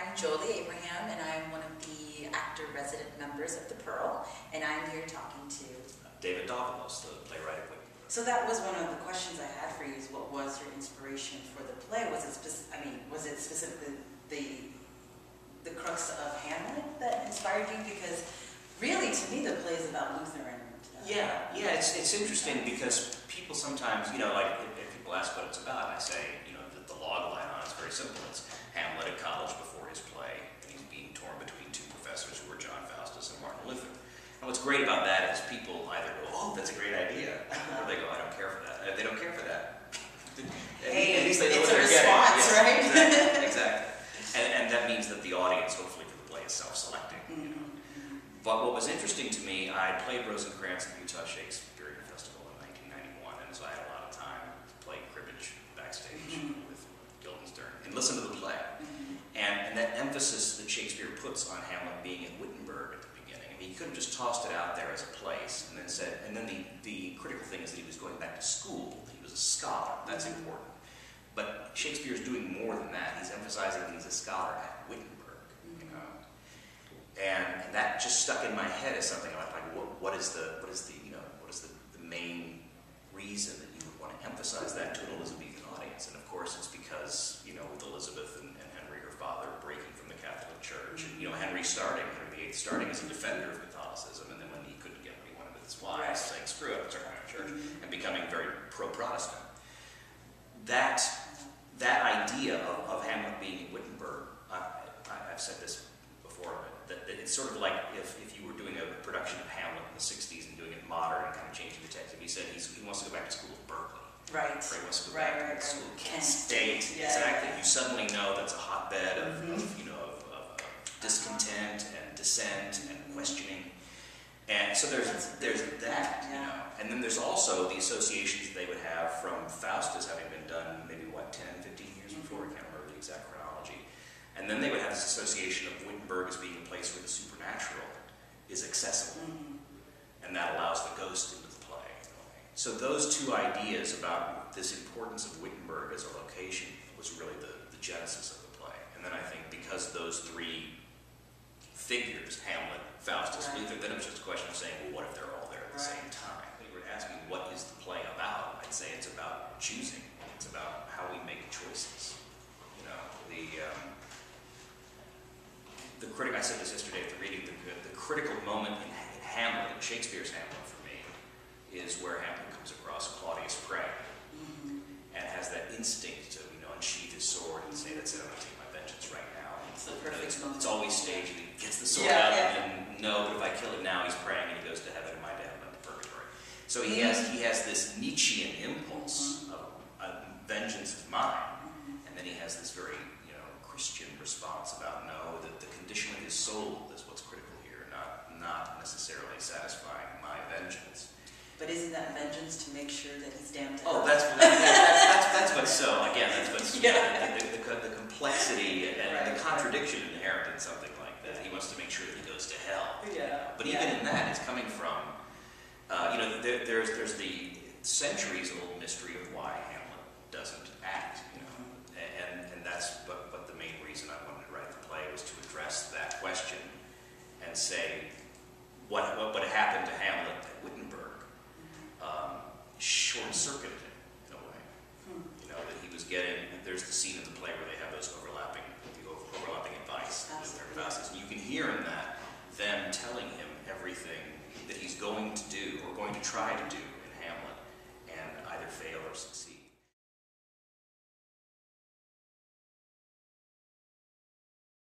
I'm Jolie Abraham, and I'm one of the actor-resident members of the Pearl, and I'm here talking to David Davalos, the playwright of Wittenberg. So that was one of the questions I had for you, is what was your inspiration for the play? Was it specifically the crux of Hamlet that inspired you? Because really, to me, the play is about Luther and yeah, it's interesting because people sometimes, like if people ask what it's about, I say, the log line on it's very simple. It's Hamlet at college before his play, and he's being torn between two professors who are John Faustus and Martin Luther. And what's great about that is people either go, "Oh, that's a great idea," or they go, "I don't care for that." And if they don't care for that, hey, at least they know it's what a they're response, getting. Yes, right? exactly. And that means that the audience, hopefully, for the play is self-selecting. But what was interesting to me, I played Rosencrantz at the Utah Shakespeare Festival in 1991, and so I had a lot of time to play cribbage backstage with Guildenstern and listen to the play. And that emphasis that Shakespeare puts on Hamlet being in Wittenberg at the beginning, I mean, he could have just tossed it out there as a place and then said, and then the critical thing is that he was going back to school, that he was a scholar, that's important. But Shakespeare is doing more than that. He's emphasizing that he's a scholar at Wittenberg. And that just stuck in my head as something like what is the main reason that you would want to emphasize that to an Elizabethan audience? And of course, it's because with Elizabeth and Henry, her father, breaking from the Catholic Church, and Henry VIII starting as a defender of Catholicism, and then when he couldn't get what he wanted with his wives, saying screw it, turn out church, and becoming very pro-Protestant. That idea of Hamlet being in Wittenberg, I've said this before, that it's sort of like if you were doing a production of Hamlet in the 60s and doing it modern and kind of changing the text. If he said he wants to go back to school at Berkeley. Right. Or he wants to go back to school at Kent State. Yeah. Exactly. You suddenly know that's a hotbed of discontent and dissent and questioning. And so there's that, And then there's also the associations they would have from Faustus having been done maybe, 10, 15 years before, I can't remember the exact chronology. And then they would have this association of Wittenberg as being a place where the supernatural is accessible. And that allows the ghost into the play. So those two ideas about this importance of Wittenberg as a location was really the genesis of the play. And then I think because those three figures, Hamlet, Faustus, Luther, then it was just a question of saying, well, what if they're all there at the same time? If you were to ask me, what is the play about? I'd say it's about choosing. It's about how we make choices. The critic, I said this yesterday at the reading, the critical moment in Hamlet, in Shakespeare's Hamlet for me, is where Hamlet comes across Claudius Prey and has that instinct to unsheath his sword and say, that's it, I'm going to take my vengeance right now. It's the perfect moment. It's always staged. He gets the sword out and then, no, but if I kill him now, he's praying and he goes to heaven and my dad went to purgatory. So he has this Nietzschean impulse of vengeance is mine, and then he has this very Christian response about that the condition of his soul is what's critical here, not necessarily satisfying my vengeance. But isn't that vengeance to make sure that he's damned to hell? hell? That's what's so, again, that's what's the complexity and the contradiction inherent in something like that. He wants to make sure that he goes to hell. But even in that, it's coming from, there's the centuries-old mystery of why Hamlet doesn't act, and that's but the main reason I wanted to write the play was to address that question and say what happened to Hamlet at Wittenberg short-circuited him in a way. That he was getting. There's the scene in the play where they have those overlapping advice. And you can hear in that them telling him everything that he's going to do or going to try to do